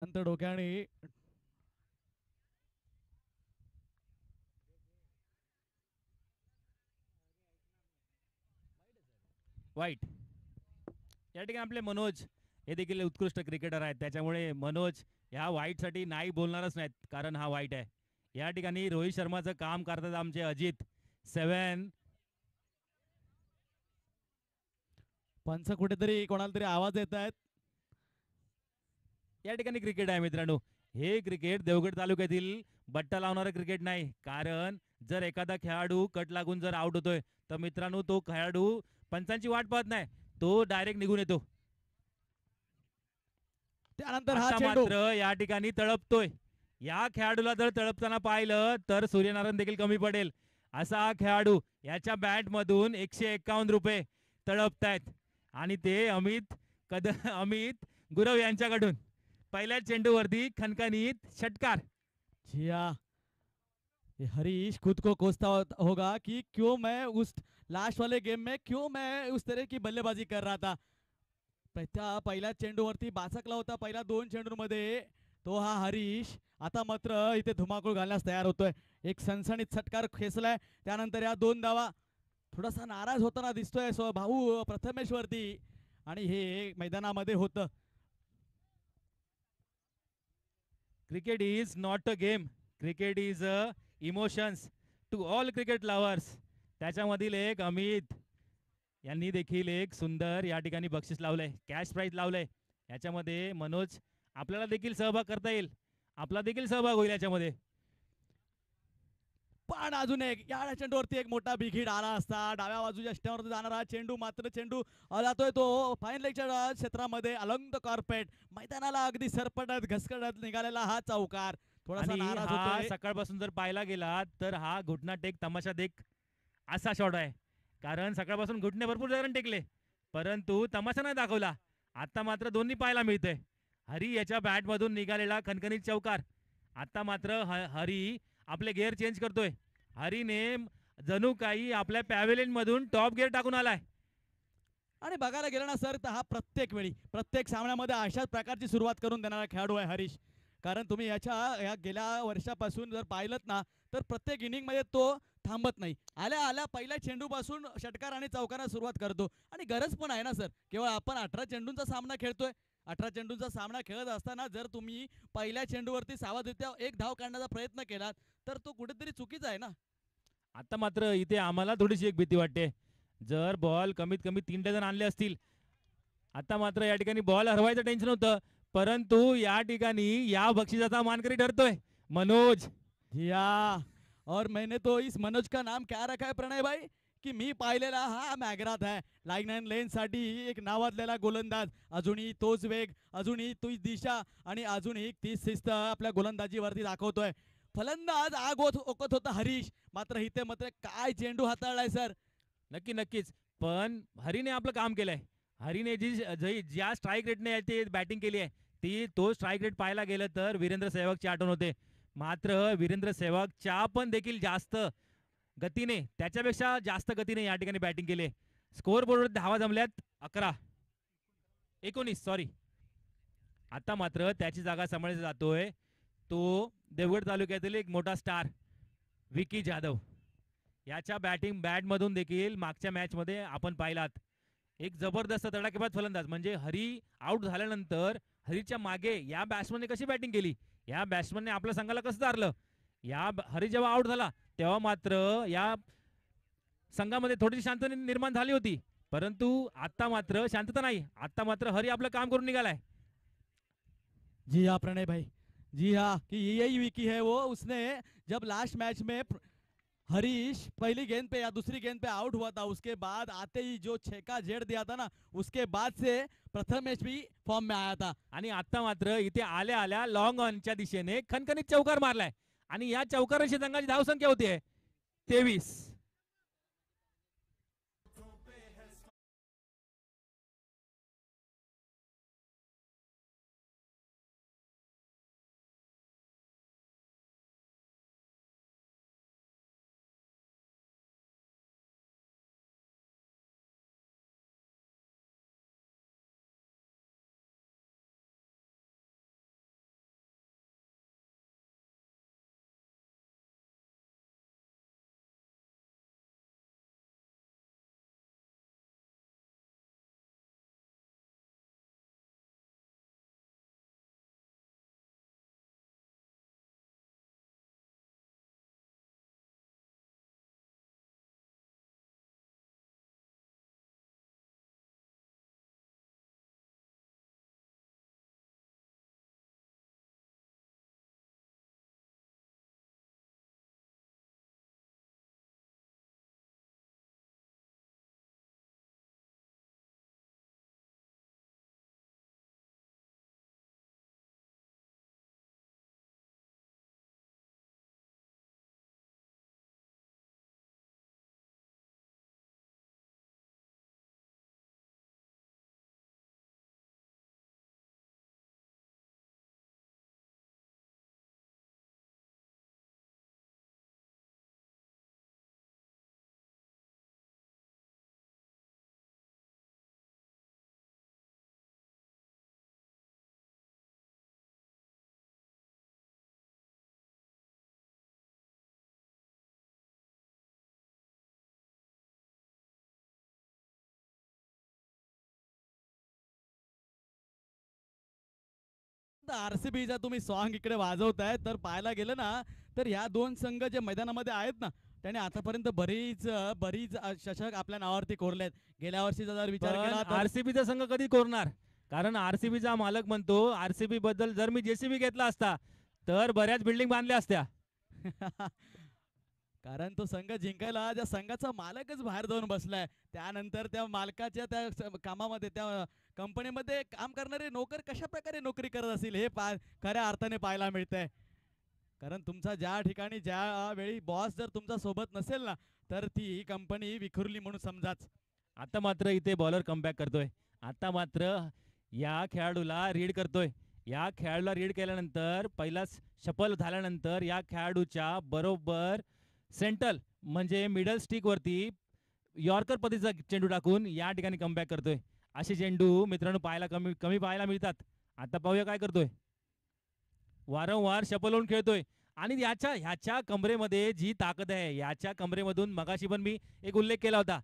नंतर डोक्याने वाईट. या ठिकाणी आपले मनोज हे देखील उत्कृष्ट क्रिकेटर आहेत, त्याच्यामुळे मनोज ह्या वाईटसाठी नाही बोलणारच नाहीत, कारण हा वाईट आहे. या ठिकाणी रोहित शर्माचं काम करतात आमचे अजित. 7. पंच कुठेतरी कोणाला तरी आवाज येत आहेत. या ठिकाणी क्रिकेट आहे मित्रांनो. हे क्रिकेट देवगड तालुक्यातील बट्टा लावणारं क्रिकेट नाही, कारण जर एखादा खेळाडू कट लागून जर आउट होतोय तर मित्रांनो तो खेळाडू पंचांची वाट पाहत नाही, तो डायरेक्ट निघून येतो. त्यानंतर हा आता चेंडू. मात्र या ठिकाणी तळपतोय. या खेळाडूला जर तळपताना पाहिलं तर सूर्यनारायण देखील कमी पडेल. असा हा खेळाडू, याच्या बॅट मधून 151 रुपये तळपतायत आणि ते अमित गुरव यांच्याकडून पहिल्या चेंडूवरती खनखनीत षटकार. जिया, ये हरीश खुद को कोसता होगा कि क्यों मैं उस लास्ट वाले गेम में क्यों मैं उस तरह की बल्लेबाजी कर रहा था. त्या पहिल्या चेंडूवरती बाचकला होता पहिल्या दोन चेंडूमध्ये तो हा हरीश. आता मात्र इथे धुमाकूळ घालण्यास तयार होतोय. एक सणसणीत षटकार खेचलाय. त्यानंतर या दोन धावा. थोडासा नाराज होताना दिसतोय भाऊ प्रथमेश वरती आणि हे मैदानामध्ये होतं. Cricket is not a game, cricket is a emotions to all cricket lovers. त्याच्यामधील एक अमित यांनी देखील एक सुंदर या ठिकाणी बक्षीस लावलंय, कॅश प्राईज लावलंय. याच्यामध्ये मनोज, आपल्याला देखील सहभाग करता येईल, आपला देखील सहभाग होईल याच्यामध्ये. पण अजून एक या चेंडूवरती एक मोठा बिघीड आला असता. डाव्या बाजूच्या स्टॅमवरती जाणारा चेंडू, मात्र चेंडू जातोय तो फाईन लेगच्या क्षेत्रामध्ये अलंग कार्पेट मैदानाला अगदी सरपटत घसकटत निघालेला हा चौकार. थोडासा आणि नाराज हा होतोय. सकाळपासून जर पाहायला गेला तर हा घुटना टेक तमाशा देख असा शॉट आहे, कारण सकाळपासून घुटणे भरपूर जण टेकले परंतु तमाशा नाही दाखवला. आता मात्र दोन्ही पाहायला मिळतंय. हरी याच्या बॅटमधून निघालेला खणखणीत चौकार. आता मात्र हरी आपले गिअर चेंज करतोय. हरीने जणू काही आपल्या पॅव्हेलियन मधून टॉप गिअर टाकून आलाय. आणि बघायला गेलं ना सर, तर हा प्रत्येक वेळी प्रत्येक सामन्यामध्ये अशाच प्रकारची सुरुवात करून देणारा खेळाडू आहे हरीश. कारण तुम्ही या गेल्या वर्षापासून जर पाहिलं ना, तर प्रत्येक इनिंगमध्ये तो थांबत नाही. आल्या आल्या पहिल्या चेंडूपासून षटकार आणि चौकारांना सुरुवात करतो. आणि गरज पण आहे ना सर, केवळ आपण 18 चेंडूंचा सामना खेळतोय. 18 चेंडूंचा सामना खेळत असताना जर तुम्ही पहिल्या चेंडूवरती सावधरित्या एक धाव काढण्याचा प्रयत्न केलात तर तो कुठेतरी चुकीचा आहे ना. आता मात्र इथे आम्हाला थोडीशी एक भीती वाटते, जर बॉल कमीत कमी 3 डझन आणले असतील. आता मात्र या ठिकाणी बॉल हरवायचं टेन्शन होतं, परंतु या ठिकाणी या बक्षिसाचा मानकरी ठरतोय मनोज. या, और मैंने तो इस मनोज का नाम क्या रखा है प्रणय भाई, की मी पाहिलेला हा मॅग्राथ आहे. लाईन अँड लेन साठी एक नावाजलेला गोलंदाज. अजूनही तोच वेग, अजूनही तोच दिशा आणि अजूनही तीच शिस्त आपल्या गोलंदाजीवरती दाखवतोय. फलंदाज आग ओकत होता हरीश, मात्र इथे मात्र काय चेंडू हाताळलाय सर. नक्की नक्कीच, पण हरीने आपलं काम केलंय. हरीने ज्या स्ट्राईक रेटने ते बॅटिंग केली आहे, तो स्ट्राईक रेट पाहायला गेलं तर वीरेंद्र सहवागची आठवण होते. मात्र वीरेंद्र सहवागच्या पण देखील जास्त गतीने, त्याच्यापेक्षा जास्त गतीने या ठिकाणी बॅटिंग केली. स्कोअर बोर्डवर धावा जमल्यात 19, सॉरी. आता मात्र त्याची जागा सांभाळला जातोय तो देवगड तालुक्यातील एक मोठा स्टार विकी जाधव. याच्या बॅटमधून देखील मागच्या मॅचमध्ये आपण पाहिलात एक जबरदस्त तडाखेबाज फलंदाज. म्हणजे हरी आउट झाल्यानंतर हरीच्या मागे या बॅट्समनने कशी बॅटिंग केली, या बॅट्समनने आपल्या संघाला कसं धरलं. हरी जेव्हा आउट झाला तेव्हा मात्र या संघामध्ये थोडीशी शांतता निर्माण झाली होती, परंतु आता मात्र शांतता नाही. आता मात्र हरी आपलं काम करून निघालाय. जी हाँ प्रणय भाई, जी हाँ, कि यही विकी है वो. उसने जब लास्ट मैच में हरीश पहली गेंद पे या दूसरी गेंद पे आउट हुआ था, उसके बाद आते ही जो छक्का जेड़ दिया था ना, उसके बाद से प्रथमेश भी फॉर्म में आया था. आणि आता मात्र इथे आल्या आल्या लॉंग ऑनच्या दिशेने खणखणीत चौकार मारलाय आणि या चौकाराची संघाची धावसंख्या होती 23. आता आरसीबीचा तुम्ही सॉन्ग इकडे वाजवताय तर पाहायला गेलं ना तर ह्या दोन संघ जे मैदानामध्ये आहेत ना त्याने आतापर्यंत बरीच बरीच चषक आपल्या नावावरती कोरलेत. गेल्या वर्षीचा जर विचार पण केला तर आरसीबीचा संघ कधी कोरणार? कारण आरसीबीचा मालक म्हणतो आरसीबी बद्दल जर मी जेसीबी घेतला असता तर बऱ्याच बिल्डिंग बांधल्या असत्या. कारण तो संघ जिंकायला ज्या संघाचा मालकच बाहेर जाऊन बसलाय त्यानंतर त्या मालकाच्या त्या कामामध्ये त्या कंपनीमध्ये काम करणारे नोकर कशा प्रकारे नोकरी करत असतील हे खऱ्या अर्थाने पाहायला मिळतंय. कारण तुमचा ज्या ठिकाणी ज्या वेळी बॉस जर तुमच्या सोबत नसेल ना तर ती कंपनी विखुरली म्हणून समजाच. आता मात्र इथे बॉलर कमबॅक करतोय. आता मात्र या खेळाडूला रीड करतोय. या खेळाडूला रीड केल्यानंतर पहिलाच शफल झाल्यानंतर या खेळाडूच्या बरोबर सेंट्रल म्हणजे मिडल स्टिक वरती यॉर्कर पद्धतीचा चेंडू टाकून या ठिकाणी कमबॅक करतोय. असे चेंडू मित्रांनो पाहायला कमी कमी पाहायला मिळतात. आता पाहूया काय करतोय. वारंवार शफल होऊन खेळतोय आणि ह्याच्या कमरेमध्ये जी ताकद आहे याच्या कमरेमधून मगाशी पण मी एक उल्लेख केला होता.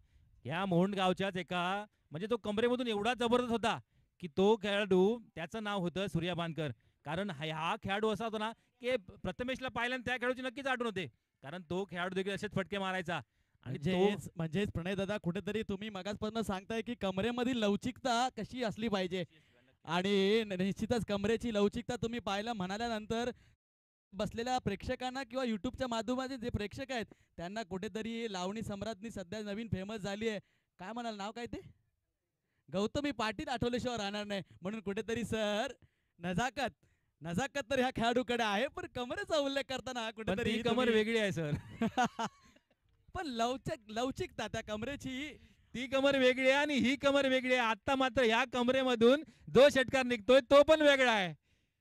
या मोहंडगावच्याच एका म्हणजे तो कमरेमधून एवढा जबरदस्त होता की तो खेळाडू त्याचं नाव होतं सूर्या बांदकर. कारण हा खेळाडू असा होता ना की प्रथमेशला पाहिल्यानं त्या खेळाडूची नक्कीच आठवण होते. कारण तो खेळाडू देखील असेच फटके मारायचा आणि म्हणजेच प्रणय दादा कुठेतरी तुम्ही मगाचपासून सांगताय की कमरेमधील लवचिकता कशी असली पाहिजे आणि निश्चितच कमरेची लवचिकता तुम्ही पाहायला म्हणाल्यानंतर बसलेल्या प्रेक्षकांना किंवा युट्यूबच्या माध्यमातून जे प्रेक्षक आहेत त्यांना कुठेतरी लावणी सम्राज्ञी सध्या नवीन फेमस झाली आहे. काय म्हणाल नाव काय ते गौतमी पाटील आठवल्याशिवाय राहणार नाही म्हणून कुठेतरी सर नजाकत नजाकत तर ह्या खेळाडूकडे आहे पण कमरेचा उल्लेख करताना पण कुठेतरी ती कमर वेगळी आहे सर. पण लवचिकता त्या कमरेची ती कमर वेगळी आहे आणि ही कमर वेगळी आहे. आता मात्र या कमरेमधून जो षटकार निघतोय तो पण वेगळा आहे.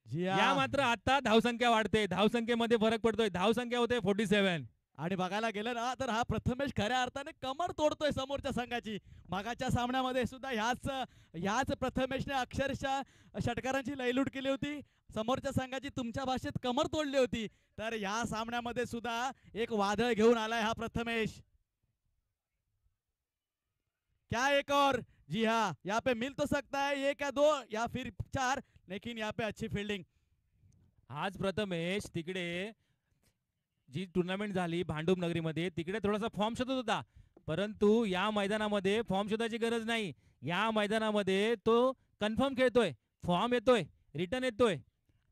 या मात्र आता धावसंख्या वाढते. धावसंख्येमध्ये फरक पडतोय. धावसंख्या होते 47 आणि बघायला गेलं ना तर हा प्रथमेश खऱ्या अर्थाने कमर तोडतोय समोरच्या संघाची. मागाच्या सामन्यामध्ये सुद्धा ह्याच प्रथमेशने अक्षरशः षटकारांची लयलूट केली होती. समोरच्या संघाची तुमच्या भाषेत कमर तोडली होती. तर या सामन्यामध्ये सुद्धा एक वादळ घेऊन आलाय हा प्रथमेश. क्या एक और जी हाँ यहाँ पे मिल तो सकता है एक या दो या फिर चार लेकिन यहाँ पे अच्छी फील्डिंग. आज प्रथमेश तिकडे जी टुर्नामेंट झाली भांडूप नगरीमध्ये तिकडे थोडासा फॉर्म शोधत होता. परंतु या मैदानामध्ये फॉर्म शोधायची गरज नाही. या मैदानामध्ये तो कन्फर्म खेळतोय. फॉर्म येतोय रिटर्न येतोय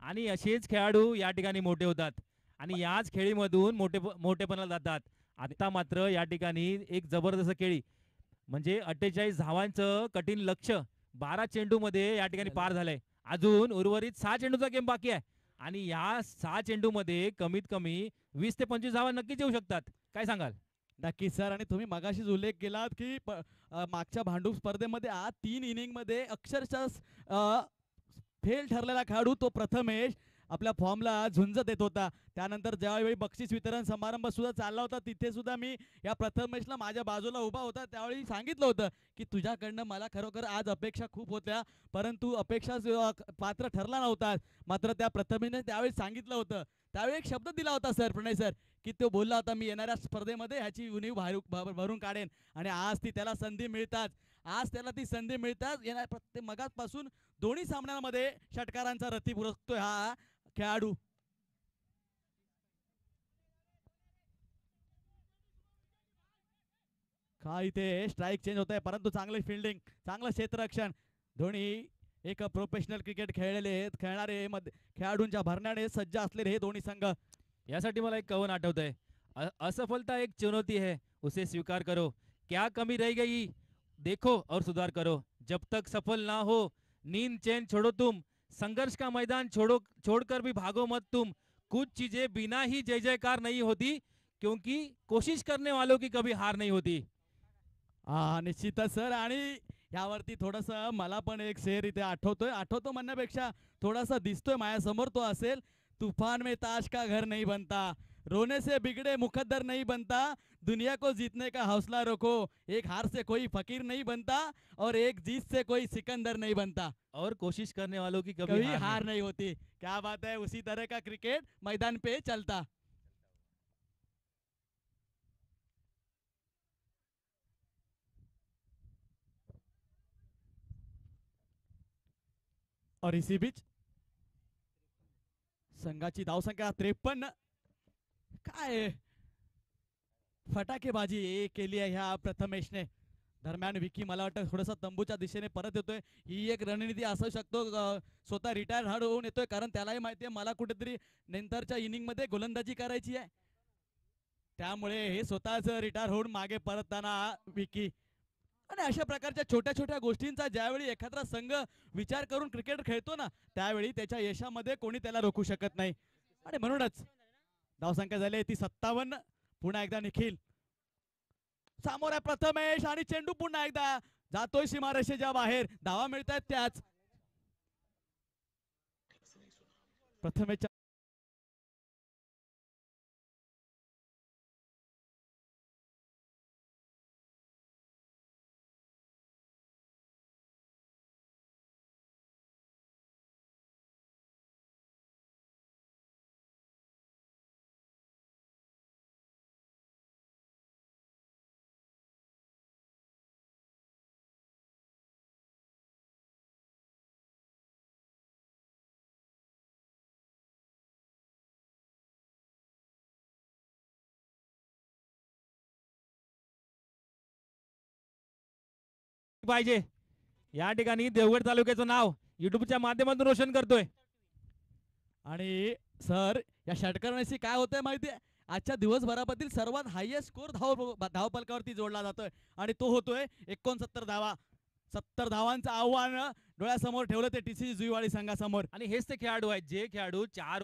आणि असेच खेळाडू या ठिकाणी मोठे होतात आणि याच खेळीमधून मोठेपणाला जातात. आता मात्र या ठिकाणी एक जबरदस्त खेळी म्हणजे 48 धावांचं कठीण लक्ष्य 12 चेंडूमध्ये या ठिकाणी पार झालंय. अजून उर्वरित 6 चेंडूचा गेम बाकी आहे आणि या 6 चेंडूमध्ये कमीत कमी 20 ते 25 धावा नक्कीच येऊ शकतात. काय सांगाल? नक्की सर. आणि तुम्ही मगाशीच उल्लेख केलात की मागच्या भांडूप स्पर्धेमध्ये आज 3 इनिंग मध्ये अक्षरशः फेल ठरलेला खेळाडू तो प्रथमेश आपल्या फॉर्मला झुंज देत होता. त्यानंतर ज्यावेळी बक्षीस वितरण समारंभ सुद्धा चालला होता तिथे सुद्धा मी या प्रथमेशला माझ्या बाजूला उभा होता त्यावेळी सांगितलं होतं की तुझ्याकडनं मला खरोखर आज अपेक्षा खूप होत्या परंतु अपेक्षा पात्र ठरला नव्हता. मात्र त्या प्रथमेशने त्यावेळी सांगितलं होतं त्यावेळी एक शब्द दिला होता सर प्रणय सर की तो बोलला होता मी येणाऱ्या स्पर्धेमध्ये ह्याची उणीव भरून काढेन आणि आज ती त्याला संधी मिळतात. आज त्याला ती संधी मिळतात. येणार प्रत्येक मगापासून दोन्ही सामन्यांमध्ये षटकारांचा रथी पुरवतोय हा खेळाडू. का इथे स्ट्राईक चेंज होत आहे परंतु चांगली फिल्डिंग चांगलं क्षेत्ररक्षण दोन्ही एक प्रोफेशनल क्रिकेट खेळणारे खेळाडूंच्या भरण्याने सज्ज असलेले हे दोन्ही संघ. यासाठी मला एक कवन आठवतंय. असफलता एक चुनौती है उसे स्वीकार करो क्या कमी रह गई देखो और सुधार करो जब तक सफल ना हो नींद चैन छोड़ो तुम संघर्ष का मैदान छोड़कर भी भागो मत तुम कुछ चीजें बिना ही जय जयकार नहीं होती क्योंकि कोशिश करने वालों की कभी हार नहीं होती. निश्चितच सर. आणि यावरती थोडस मला पण एक शेर इथे आठवतो म्हणण्यापेक्षा थोडासा दिसतोय माझ्यासमोर तो असेल. तूफान में ताश का घर नहीं बनता रोने से बिगड़े मुकद्दर नहीं बनता दुनिया को जीतने का हौसला रखो एक हार से कोई फकीर नहीं बनता और एक जीत से कोई सिकंदर नहीं बनता और कोशिश करने वालों की कभी हार नहीं होती. क्या बात है. उसी तरह का क्रिकेट मैदान पे चलता. और इसी बीच संघाची धावसंख्या 53. काय फटाकेबाजी केली आहे ह्या प्रथमेशने. दरम्यान विकी मला वाटतं थोडंसं तंबूच्या दिशेने परत येतोय. ही एक रणनीती असू शकतो. स्वतः रिटायर होऊन येतोय कारण त्यालाही माहिती आहे मला कुठेतरी नंतरच्या इनिंग मध्ये गोलंदाजी करायची आहे. त्यामुळे हे स्वतःच रिटायर होऊन मागे परतताना विकी. आणि अशा प्रकारच्या छोट्या छोट्या गोष्टींचा ज्यावेळी एखादा संघ विचार करून क्रिकेट खेळतो ना त्यावेळी त्याच्या यशामध्ये कोणी त्याला रोखू शकत नाही. आणि म्हणूनच धावसंख्या झाली ती 57. पुन्हा एकदा निखिल समोर आहे प्रथमेश आणि चेंडू पुन्हा एकदा जातोय सीमारेषेच्या बाहेर. धावा मिळत आहेत त्याच प्रथमेश. पाहिजे या ठिकाणी देवगड तालुक्याचं नाव युट्यूबच्या माध्यमातून रोशन करतोय. आणि सर या षटकरणाशी काय होतंय माहितीये आजच्या दिवसभरामधील सर्वात हायएस्ट स्कोर धावपलकावरती जोडला जातोय आणि तो होतोय 69 धावा. 70 धावांचं आव्हान डोळ्यासमोर ठेवलं ते टीसी जुईवाडी संघासमोर. आणि हेच ते खेळाडू आहेत जे खेळाडू 4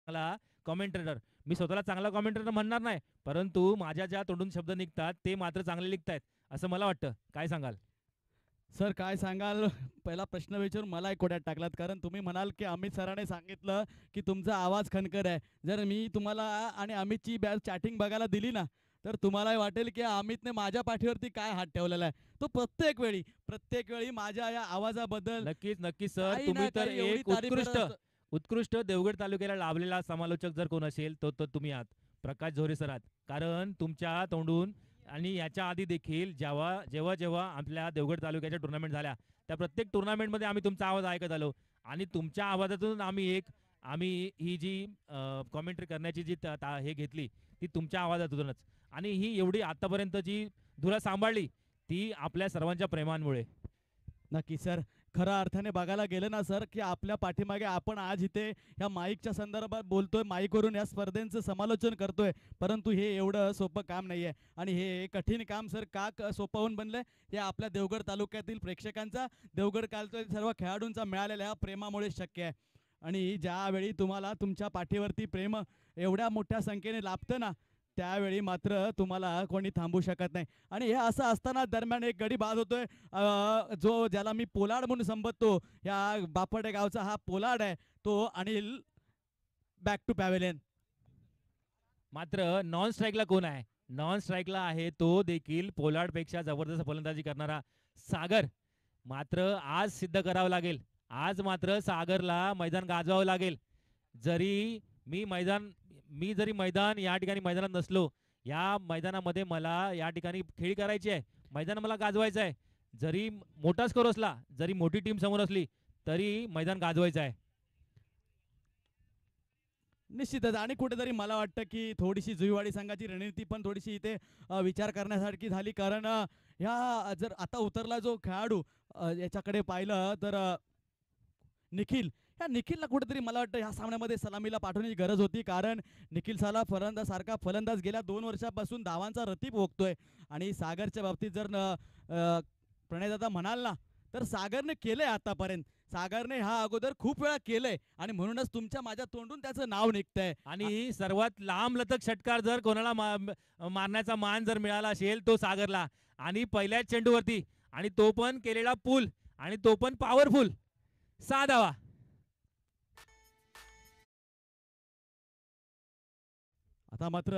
मला कॉमेंटेटर मी स्वतःला चांगला कॉमेंटेटर म्हणणार नाही परंतु माझ्या ज्या तोंडून शब्द निघतात ते मात्र चांगले निघतायत असं मला वाटतं. काय सांगाल सर काय सांगाल. पहिला प्रश्न विचारून मला एक कोड्यात टाकलात कारण तुम्ही म्हणाल की अमित सरांनी सांगितलं की तुमचा आवाज खणकर आहे. जर मी तुम्हाला आणि अमितची चॅटिंग बघायला दिली ना तर तुम्हालाही वाटेल की अमितने माझ्या पाठीवरती काय हात ठेवलेला आहे. तो प्रत्येक वेळी माझ्या या आवाजाबद्दल नक्कीच नक्कीच सर काही तुम्ही ना तर काही एवढी एक तारीफ करत असतो. उत्कृष्ट देवगड तालुक्याला लाभलेला समालोचक जर कोण असेल तर तुम्ही आहात प्रकाश झोरे सर आहात. कारण तुमच्या तोंडून आणि याच्या आधी देखील जेव्हा जेव्हा आपल्या देवगड तालुक्याच्या टुर्नामेंट झाल्या त्या प्रत्येक टुर्नामेंटमध्ये आम्ही तुमचा आवाज ऐकत आलो आणि तुमच्या आवाजातून आम्ही ही जी कॉमेंट्री करण्याची जी हे घेतली ती तुमच्या आवाजातूनच आणि ही एवढी आतापर्यंत जी धुरा सांभाळली ती आपल्या सर्वांच्या प्रेमांमुळे. नक्की सर. खऱ्या अर्थाने बघायला गेलं ना सर, की आपल्या पाठीमागे आपण आज इथे या माईकच्या संदर्भात बोलतोय, माईकवरून या स्पर्धेचं समालोचन करतोय. परंतु हे एवढं सोपं काम नाहीये आणि हे कठीण काम सर का सोपं होऊन बनलंय? हे आपल्या देवगड तालुक्यातील प्रेक्षकांचा, देवगड कालच्या सर्व खेळाडूंचा मिळालेल्या ह्या प्रेमामुळे शक्य आहे. आणि ज्यावेळी तुम्हाला तुमच्या पाठीवरती प्रेम एवढ्या मोठ्या संख्येने लाभतं ना, त्यावेळी मात्र तुम्हाला कोणी थांबू शकत नाही. आणि हे असं असताना दरम्यान एक गडी बाद होतोय, जो ज्याला मी पोलाड म्हणून संबोधतो, या बापटे गावचा हा पोलाड आहे तो अनिल. Back to pavilion. मात्र नॉन स्ट्राईकला कोण आहे? नॉन स्ट्राईकला आहे तो देखील पोलार्डपेक्षा जबरदस्त फलंदाजी करणारा सागर. मात्र आज सिद्ध करावं लागेल, आज मात्र सागरला मैदान गाजवावं लागेल. जरी मी जरी मैदान या ठिकाणी मैदानात नसलो, या मैदानामध्ये मला या ठिकाणी खेळी करायची आहे, मैदान मला गाजवायचं आहे. जरी मोठा स्कोर असला, जरी मोठी टीम समोर असली, तरी मैदान गाजवायचं आहे. निश्चितच. आणि कुठेतरी मला वाटतं की थोडीशी जुईवाडी संघाची रणनीती पण थोडीशी इथे विचार करण्यासारखी झाली. कारण ह्या जर आता उतरला जो खेळाडू, याच्याकडे पाहिलं तर निखिल, ह्या निखिलला कुठेतरी मला वाटतं ह्या सामन्यामध्ये सलामीला पाठवण्याची गरज होती. कारण निखिल साला सारखा फलंदाज गेल्या 2 वर्षापासून धावांचा रतीप भोगतोय. आणि सागरच्या बाबतीत जर प्रणयदादा म्हणाल ना, तर सागरने केलंय आतापर्यंत. सागरने हा अगोदर खूप वेळा केलंय आणि म्हणूनच तुमच्या माझ्या तोंडून त्याचं नाव निघतंय. आणि सर्वात लांब लचक षटकार जर कोणाला मारण्याचा मान जर मिळाला असेल तो सागरला. आणि पहिल्याच चेंडूवरती, आणि तो पण केलेला पूल, आणि तो पण पॉवरफुल 6 धावा. आता मात्र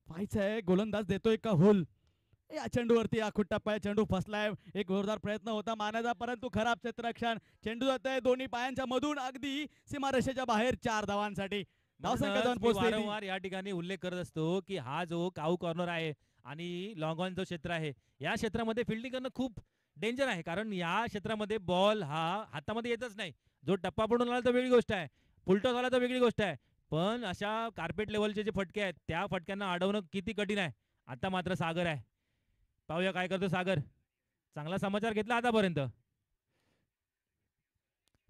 पाहायचंय गोलंदाज देतोय का होल. या चेंडूवरती आखूट टप्पा, चेंडू फसलाय. एक जोरदार प्रयत्न होता मारण्याचा, परंतु खराब क्षेत्ररक्षण. चेंडू जातोय दोन्ही पायांच्या मधून अगदी सीमारेषेच्या बाहेर 4 धावांसाठी. धावसंख्या जाऊन पोहोचली. वारंवार या ठिकाणी उल्लेख करत असतो की हा जो काऊ कॉर्नर आहे आणि लॉंग ऑन जो क्षेत्र आहे, या क्षेत्रामध्ये फिल्डिंग करणं खूप डेंजर आहे. कारण या क्षेत्रामध्ये बॉल हा हातामध्ये येतच नाही. जो टप्पा पडून आला तर वेगळी गोष्ट आहे, फुलटॉस आला तर वेगळी गोष्ट आहे, पण अशा कार्पेट लेवलचे जे फटके आहेत त्या फटक्यांना अडवणं किती कठीण आहे. आता मात्र सागर आहे, पाहूया काय करतो सागर. चांगला समाचार घेतला आतापर्यंत.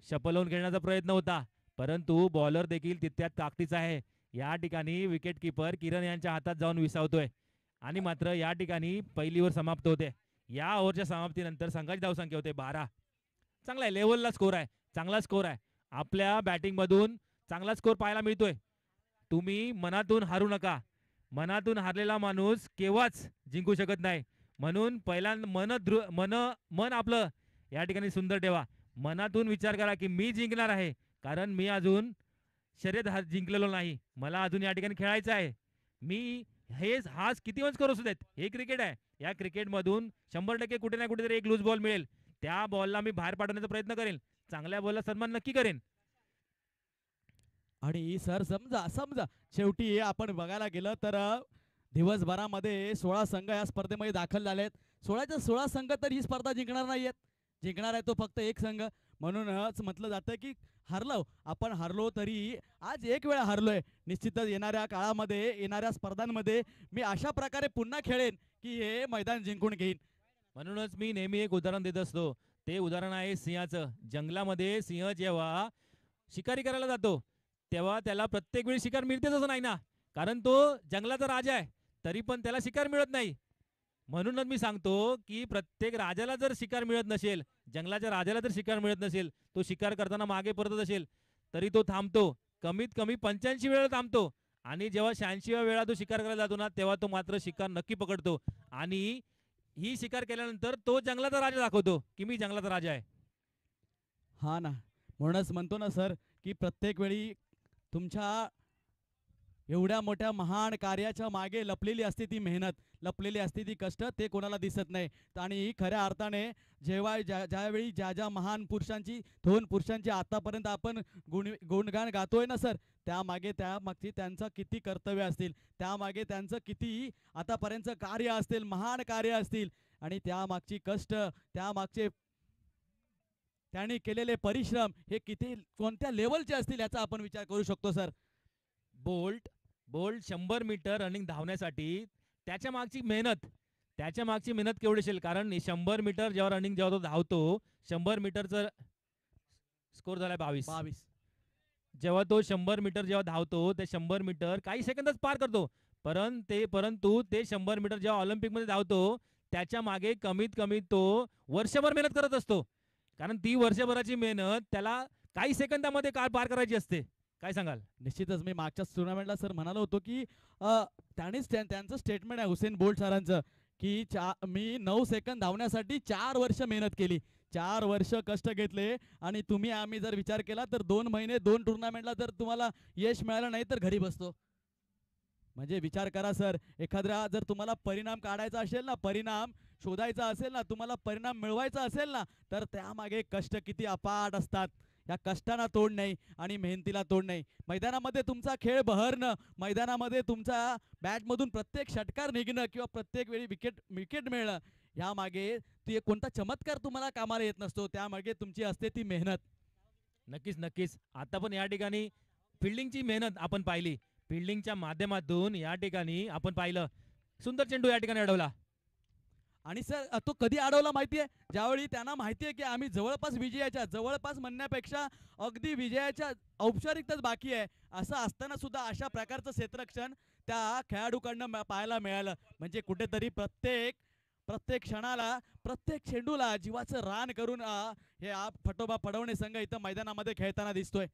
शपल लावून खेळण्याचा प्रयत्न होता, परंतु बॉलर देखील तितक्यात ताकदीचा आहे. या ठिकाणी विकेट किपर किरण यांच्या हातात जाऊन विसावतोय. आणि मात्र या ठिकाणी पहिली ओव्हर समाप्त होते. या ओव्हरच्या समाप्तीनंतर संघाची धावसंख्या होते 12. चांगला आहे, लेवलला स्कोर आहे, चांगला स्कोर आहे. आपल्या बॅटिंग मधून चांगला स्कोर पाहायला मिळतोय. तुम्ही मनातून हारू नका. मनातून हारलेला माणूस केव्हाच जिंकू शकत नाही. म्हणून पहिला मन आपलं या ठिकाणी सुंदर ठेवा. मनातून विचार करा की मी जिंकणार आहे, कारण मी अजून शर्यत जिंकलेलो नाही, मला अजून या ठिकाणी खेळायचं आहे. मी हाच किती वंच करू देत, हे क्रिकेट आहे. या क्रिकेटमधून 100% कुठे ना कुठेतरी एक लूज बॉल मिळेल, त्या बॉलला मी बाहेर पाडवण्याचा प्रयत्न करेन, चांगल्या बॉलला सन्मान नक्की करेन. आणि सर समजा शेवटी आपण बघायला गेलं तर दिवसभरामध्ये 16 संघ या स्पर्धेमध्ये दाखल झालेत. 16च्या 16 संघ तर ही स्पर्धा जिंकणार नाहीयेत. जिंकणार आहे तो फक्त एक संघ. म्हणूनच म्हटलं जातं की आपण हरलो तरी आज एक वेळा हरलोय. निश्चितच येणाऱ्या काळामध्ये, येणाऱ्या स्पर्धांमध्ये मी अशा प्रकारे पुन्हा खेळेन की हे मैदान जिंकून घेईन. म्हणूनच मी नेहमी एक उदाहरण देत असतो. ते उदाहरण आहे सिंहाचं. जंगलामध्ये सिंह जेव्हा शिकारी करायला जातो तेव्हा त्याला प्रत्येक वेळी शिकार मिळतेच असं नाही ना, कारण तो जंगलाचा राजा आहे, तरी पण त्याला शिकार मिळत नाही. म्हणूनच मी सांगतो की प्रत्येक राजाला जर शिकार मिळत नसेल, जंगलाच्या राजाला जर शिकार मिळत नसेल, तो शिकार करताना मागे परतत असेल, तरी तो थांबतो. कमीत कमी 85 वेळा थांबतो. आणि जेव्हा 86व्या वेळा तो शिकार करायला जातो ना, तेव्हा तो मात्र शिकार नक्की पकडतो. आणि ही शिकार केल्यानंतर तो जंगलाचा राजा दाखवतो की मी जंगलाचा राजा आहे. हा ना, म्हणूनच म्हणतो ना सर की प्रत्येक वेळी तुमच्या एवढ्या मोठ्या महान कार्याच्या मागे लपलेली असते ती मेहनत, लपलेली असते ती कष्ट, ते कोणाला दिसत नाही. आणि खऱ्या अर्थाने जेव्हा ज्यावेळी ज्या महान पुरुषांची, थोर पुरुषांची आतापर्यंत आपण गुणगान गातोय ना सर, त्यामागची त्यांचं किती कर्तव्य असतील, त्यामागे त्यांचं किती आतापर्यंतचं कार्य असतील, महान कार्य असतील. आणि त्यामागची कष्ट, त्यामागचे त्यांनी केलेले परिश्रम हे किती कोणत्या लेवलचे असतील याचा आपण विचार करू शकतो सर. बोल्ट 100 मीटर रनिंग धावण्यासाठी त्याच्या मागची मेहनत, त्याच्या मागची मेहनत केवढी असेल, कारण 100 मीटर जेव्हा रनिंग जेव्हा तो धावतो, 100 मीटरचं स्कोर झालाय 22. 22. जेव्हा तो 100 मीटर जेव्हा धावतो, ते 100 मीटर काही सेकंदच पार करतो. परंतु ते 100 मीटर जेव्हा ऑलिम्पिकमध्ये धावतो, त्याच्या मागे कमीत कमी तो वर्षभर मेहनत करत असतो. कारण ती वर्षभराची मेहनत त्याला काही सेकंदामध्ये पार करायची असते. काय सांगाल? निश्चितच मी मागच्याच टुर्नामेंटला सर म्हणालो होतो की त्यांचं स्टेटमेंट आहे हुसेन बोल्ट सरांचं की मी 9 सेकंद धावण्यासाठी 4 वर्ष मेहनत केली, 4 वर्ष कष्ट घेतले. आणि आम्ही जर विचार केला तर 2 महिने 2 टुर्नामेंटला जर तुम्हाला यश मिळालं नाही तर घरी बसतो. म्हणजे विचार करा सर, एखाद्या जर तुम्हाला परिणाम काढायचा असेल ना, परिणाम शोधायचा असेल ना, तुम्हाला परिणाम मिळवायचा असेल ना, तर त्यामागे कष्ट किती अपाट असतात. या कष्टाला तोड नाही आणि मेहनतीला तोड नाही. मैदानामध्ये तुमचा खेळ बहरणं, मैदानामध्ये तुमचा बॅटमधून प्रत्येक षटकार निघणं किंवा प्रत्येक वेळी विकेट मिळणं, यामागे ती कोणता चमत्कार तुम्हाला कामाला येत नसतो. त्यामागे तुमची असते ती मेहनत. नक्कीच. आता पण या ठिकाणी फिल्डिंगची मेहनत आपण पाहिली. फिल्डिंगच्या माध्यमातून या ठिकाणी आपण पाहिलं सुंदर चेंडू या ठिकाणी अडवला. आणि सर तो कधी अडवला माहितीये? ज्यावेळी त्यांना माहितीये की आम्ही जवळपास म्हणण्यापेक्षा अगदी विजयाच्या औपचारिकताच बाकी आहे, असं असताना सुद्धा अशा प्रकारचं क्षेत्ररक्षण त्या खेळाडूकडनं पाहायला मिळालं. म्हणजे कुठेतरी प्रत्येक क्षणाला, प्रत्येक चेंडूला जीवाचं रान करून हे फटोबा पडवणे संघ इथं मैदानामध्ये खेळताना दिसतोय.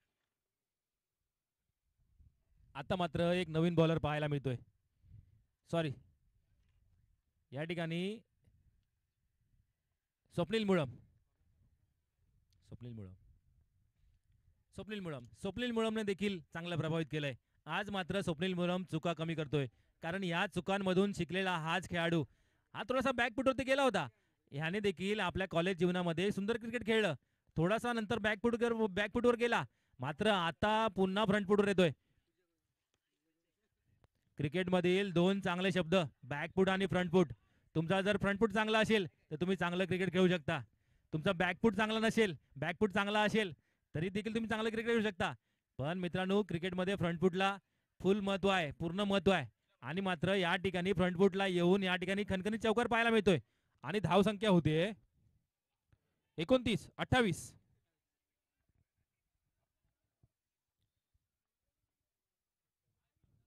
आता मात्र एक नवीन बॉलर पाहायला मिळतोय. सॉरी, या ठिकाणी स्वप्नील मुळमने देखील चांगलं प्रभावित केलंय. आज मात्र स्वप्नील मुळम चुका कमी करतोय, कारण या चुकांमधून शिकलेला हाच खेळाडू हा थोडासा बॅकफुटवरती गेला होता. ह्याने देखील आपल्या कॉलेज जीवनामध्ये सुंदर क्रिकेट खेळलं. थोडासा नंतर बॅकफुटवर गेला, मात्र आता पुन्हा फ्रंटफुटवर येतोय. क्रिकेटमधील 2 चांगले शब्द, बॅकफुट आणि फ्रंटफुट. तुमचा जर फ्रंटफुट चांगला असेल तर तुम्ही चांगलं क्रिकेट खेळू शकता. तुमचा बॅकफुट चांगला नसेल, बॅकफुट चांगला असेल तरी देखील तुम्ही चांगलं क्रिकेट खेळू शकता. पण मित्रांनो, क्रिकेटमध्ये फ्रंटफुटला फुल महत्व आहे, पूर्ण महत्व आहे. आणि मात्र या ठिकाणी फ्रंटफुटला येऊन या ठिकाणी खणखणीत चौकार पाहायला मिळतोय. आणि धावसंख्या होते 29-28.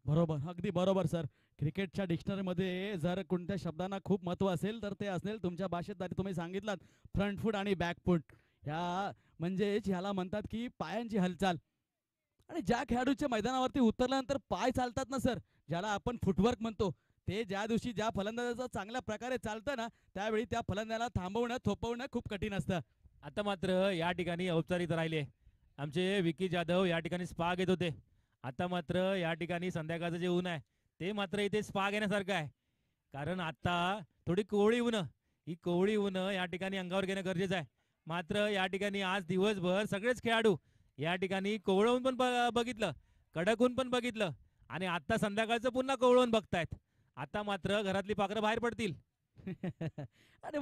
बरोबर, अगदी बरोबर सर. क्रिकेटच्या डिक्शनरीमध्ये जर कोणत्या शब्दांना खूप महत्व असेल तर ते असेल तुमच्या भाषेत तुम्ही सांगितलात फ्रंट फूट आणि बॅक फूट. ह्या म्हणजे ह्याला म्हणतात की पायांची हालचाल. आणि ज्या खेळाडूच्या मैदानावरती उतरल्यानंतर पाय चालतात ना सर, ज्याला आपण फुटवर्क म्हणतो, ते ज्या दिवशी ज्या फलंदाजाचं चांगल्या प्रकारे चालतं ना, त्यावेळी त्या फलंदाजाला थांबवणं, थोपवणं खूप कठीण असतं. आता मात्र या ठिकाणी औपचारिक राहिले. आमचे विकी जाधव या ठिकाणी स्पा घेत होते. आता मात्र या ठिकाणी संध्याकाळचं जे ऊन आहे ते मात्र इथे स्पा घेण्यासारखं आहे. कारण आता थोडी कोवळी ऊन या ठिकाणी अंगावर घेणं गरजेचं आहे. मात्र या ठिकाणी आज दिवसभर सगळेच खेळाडू या ठिकाणी कोवळवून पण बघितलं, कडकून पण बघितलं, आणि आता संध्याकाळचं पुन्हा कोवळवून बघतायत. आता मात्र घरातली पाखरं बाहेर पडतील. आणि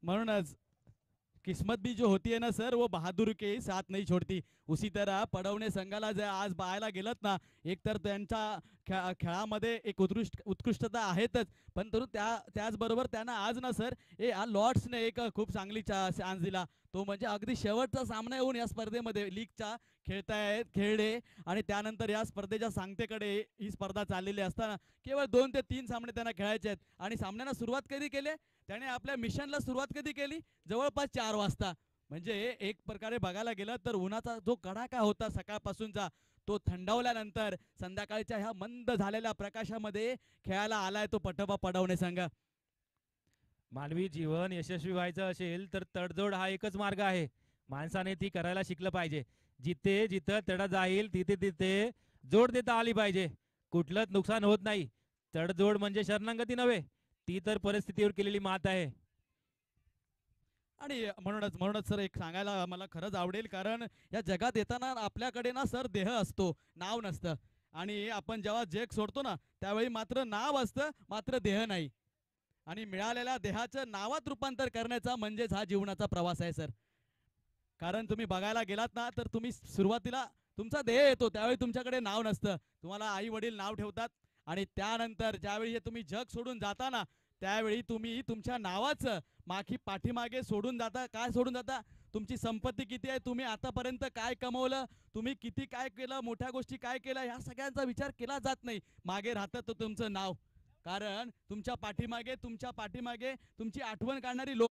म्हणूनच किस्मत भी जो होती है ना सर, वो बहादुर के साथ नहीं छोड़ती. उसी तरह पडवणे संघाला जर आज पाहायला गेलत ना, एक तर त्यांच्या खेळामध्ये एक उत्कृष्टता आहेतच, पण त्याचबरोबर त्यांना आज ना सर लॉर्ड्सने एक खूप चांगली चान्स दिला. तो म्हणजे अगदी शेवटचा सामना येऊन या स्पर्धेमध्ये लीगच्या खेळले. आणि त्यानंतर या स्पर्धेच्या सांगतेकडे ही स्पर्धा चाललेली असताना केवळ 2 ते 3 सामने त्यांना खेळायचे आहेत. आणि सामन्याला सुरुवात कधी केली? त्याने आपल्या मिशनला सुरुवात कधी केली? जवळपास 4 वाजता. म्हणजे एक प्रकारे बघायला गेलं तर उन्हाचा जो कडाका होता सकाळपासूनचा, तो थंडावल्यानंतर संध्याकाळच्या ह्या मंद झालेल्या प्रकाशामध्ये खेळायला आलाय तो पडवणे संघ. मानवी जीवन यशस्वी व्हायचं असेल तर तडजोड हा एकच मार्ग आहे. माणसाने ती करायला शिकलं पाहिजे. जिथे जिथं तडा जाईल तिथे तिथे जोड देता आली पाहिजे. कुठलंच नुकसान होत नाही. तडजोड म्हणजे शरणागती नव्हे, ती तर परिस्थितीवर केलेली मात आहे. आणि म्हणूनच सर एक सांगायला मला खरंच आवडेल, कारण या जगात येताना आपल्याकडे ना सर देह असतो, नाव नसतं. आणि आपण जेव्हा जग सोडतो ना, त्यावेळी मात्र नाव असतं, मात्र देह नाही. आणि मिळालेल्या देहाचं नावात रूपांतर करण्याचा म्हणजेच हा जीवनाचा प्रवास आहे सर. कारण तुम्ही बघायला गेलात ना, तर तुम्ही सुरुवातीला तुमचा देह येतो, त्यावेळी तुमच्याकडे नाव नसतं. तुम्हाला आई वडील नाव ठेवतात, आणि त्यानंतर ज्यावेळी तुम्ही जग सोडून जाता ना, त्यावेळी तुम्ही तुमच्या नावाचं पाठीमागे सोडून जाता. काय सोडून जाता? तुमची संपत्ती किती आहे, तुम्ही आतापर्यंत काय कमवलं, तुम्ही किती काय केलं, मोठ्या गोष्टी काय केल्या, ह्या सगळ्यांचा विचार केला जात नाही. मागे राहतं तो तुमचं नाव. कारण तुमच्या पाठीमागे तुमची आठवण काढणारी लोक